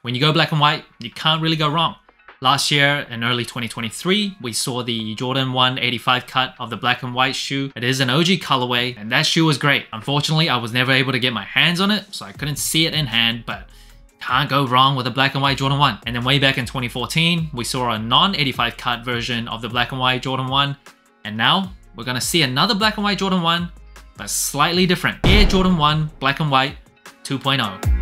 When you go black and white, you can't really go wrong. Last year, in early 2023, we saw the Jordan 1 85 cut of the black and white shoe. It is an OG colorway, and that shoe was great. Unfortunately, I was never able to get my hands on it, so I couldn't see it in hand, but can't go wrong with a black and white Jordan 1. And then way back in 2014, we saw a non-85 cut version of the black and white Jordan 1, and now we're gonna see another black and white Jordan 1, but slightly different. Air Jordan 1 Black and White 2.0.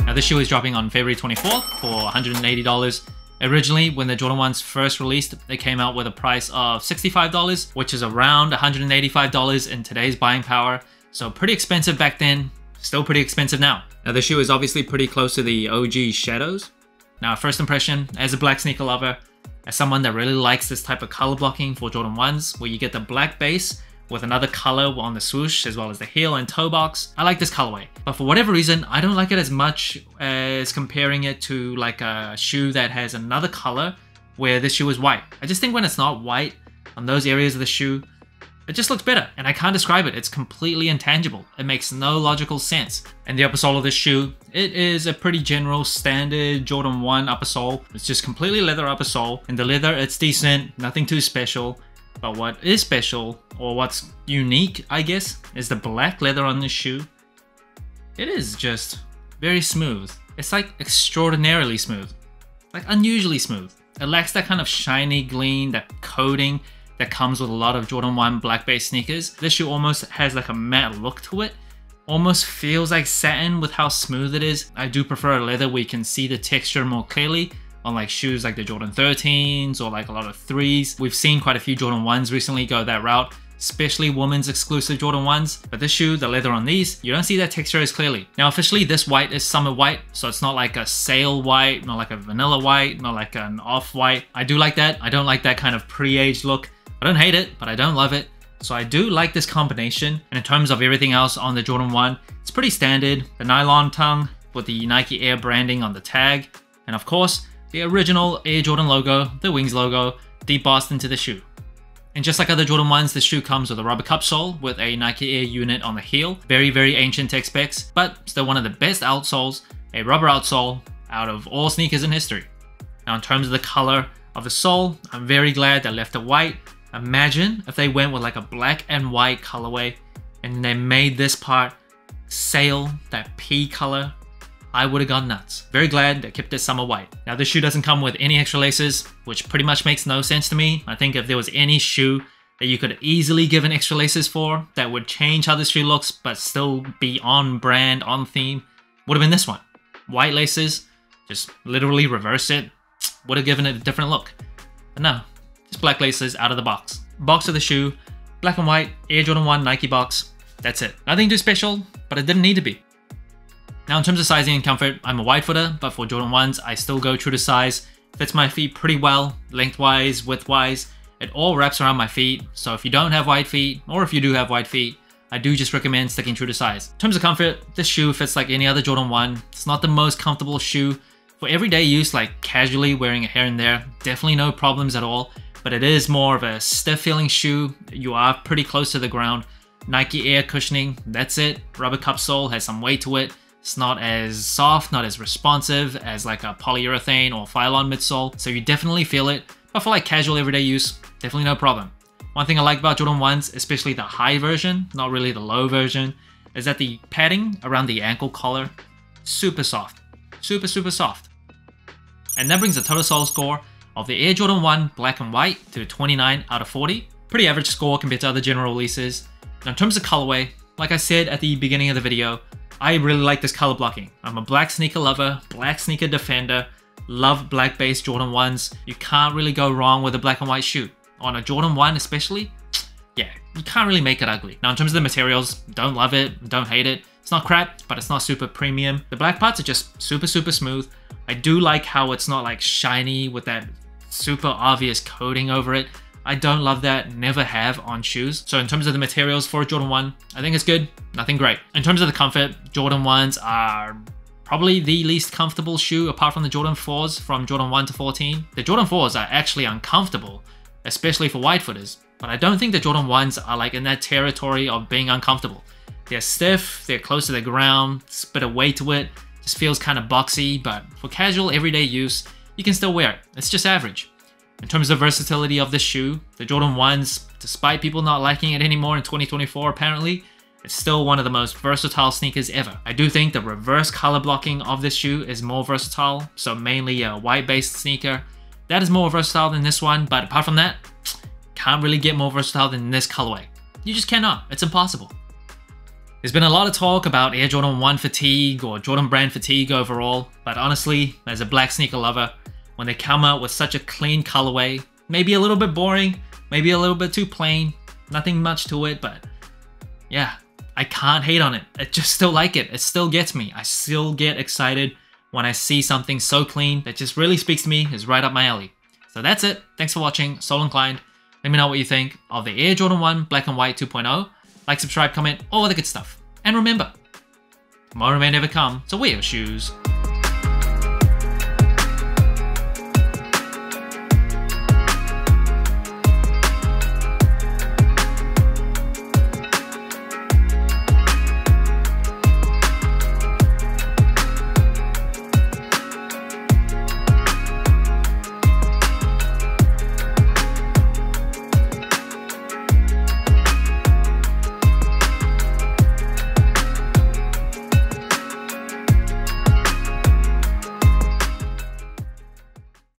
Now this shoe is dropping on February 24th for $180. Originally, when the Jordan 1s first released, they came out with a price of $65, which is around $185 in today's buying power. So pretty expensive back then, still pretty expensive now. Now the shoe is obviously pretty close to the OG Shadows. Now first impression, as a black sneaker lover, as someone that really likes this type of color blocking for Jordan 1s, where you get the black base with another color on the swoosh as well as the heel and toe box. I like this colorway, but for whatever reason, I don't like it as much as comparing it to like a shoe that has another color where this shoe is white. I just think when it's not white on those areas of the shoe, it just looks better, and I can't describe it. It's completely intangible. It makes no logical sense. And the upper sole of this shoe, it is a pretty general standard Jordan 1 upper sole. It's just completely leather upper sole. And the leather, it's decent, nothing too special. But what is special, or what's unique, I guess, is the black leather on this shoe. It is just very smooth. It's like extraordinarily smooth, like unusually smooth. It lacks that kind of shiny gleam, that coating that comes with a lot of Jordan 1 black base sneakers. This shoe almost has like a matte look to it. Almost feels like satin with how smooth it is. I do prefer a leather where you can see the texture more clearly. On like shoes like the Jordan 13s or like a lot of 3s. We've seen quite a few Jordan 1s recently go that route, especially women's exclusive Jordan 1s. But this shoe, the leather on these, you don't see that texture as clearly. Now officially this white is summer white, so it's not like a sail white, not like a vanilla white, not like an off-white. I do like that. I don't like that kind of pre-aged look. I don't hate it, but I don't love it. So I do like this combination. And in terms of everything else on the Jordan 1, it's pretty standard. The nylon tongue with the Nike Air branding on the tag. And of course, the original Air Jordan logo, the Wings logo, debossed into the shoe. And just like other Jordan 1s, the shoe comes with a rubber cup sole with a Nike Air unit on the heel. Very, very ancient tech specs, but still one of the best outsoles, a rubber outsole out of all sneakers in history. Now in terms of the color of the sole, I'm very glad they left it white. Imagine if they went with like a black and white colorway and they made this part sail, that pea color. I would have gone nuts. Very glad they kept it summer white. Now this shoe doesn't come with any extra laces, which pretty much makes no sense to me. I think if there was any shoe that you could easily give an extra laces for that would change how this shoe looks but still be on brand, on theme, would have been this one. White laces, just literally reverse it, would have given it a different look. But no, just black laces out of the box. Box of the shoe, black and white, Air Jordan 1 Nike box, that's it. Nothing too special, but it didn't need to be. Now in terms of sizing and comfort, I'm a wide footer, but for Jordan 1s, I still go true to size. Fits my feet pretty well, lengthwise, widthwise. It all wraps around my feet, so if you don't have wide feet, or if you do have wide feet, I do just recommend sticking true to size. In terms of comfort, this shoe fits like any other Jordan 1. It's not the most comfortable shoe. For everyday use, like casually wearing it here and there, definitely no problems at all, but it is more of a stiff feeling shoe. You are pretty close to the ground. Nike Air cushioning, that's it. Rubber cup sole has some weight to it. It's not as soft, not as responsive as like a polyurethane or Phylon midsole, so you definitely feel it. But for like casual everyday use, definitely no problem. One thing I like about Jordan 1s, especially the high version, not really the low version, is that the padding around the ankle collar, super soft. Super, super soft. And that brings the total sole score of the Air Jordan 1 Black and White to 29 out of 40. Pretty average score compared to other general releases. Now in terms of colorway, like I said at the beginning of the video, I really like this color blocking. I'm a black sneaker lover, black sneaker defender, love black based Jordan 1s. You can't really go wrong with a black and white shoe. On a Jordan 1 especially, yeah, you can't really make it ugly. Now in terms of the materials, don't love it, don't hate it. It's not crap, but it's not super premium. The black parts are just super, super smooth. I do like how it's not like shiny with that super obvious coating over it. I don't love that, never have on shoes. So in terms of the materials for a Jordan 1, I think it's good, nothing great. In terms of the comfort, Jordan 1s are probably the least comfortable shoe apart from the Jordan 4s from Jordan 1 to 14. The Jordan 4s are actually uncomfortable, especially for wide footers. but I don't think the Jordan 1s are like in that territory of being uncomfortable. They're stiff, they're close to the ground, it's a bit of weight to it, just feels kind of boxy, but for casual everyday use, you can still wear it. It's just average. In terms of versatility of this shoe, the Jordan 1s, despite people not liking it anymore in 2024 apparently, it's still one of the most versatile sneakers ever. I do think the reverse color blocking of this shoe is more versatile, so mainly a white-based sneaker. That is more versatile than this one, but apart from that, can't really get more versatile than this colorway. You just cannot, it's impossible. There's been a lot of talk about Air Jordan 1 fatigue or Jordan brand fatigue overall, but honestly, as a black sneaker lover, when they come out with such a clean colorway, maybe a little bit boring, maybe a little bit too plain, nothing much to it, but yeah, I can't hate on it. I just still like it. It still gets me. I still get excited when I see something so clean that just really speaks to me, is right up my alley. So that's it. Thanks for watching. Sole Inclined. Let me know what you think of the Air Jordan 1 Black and White 2.0. Like, subscribe, comment, all the good stuff. And remember, tomorrow may never come, so wear your shoes.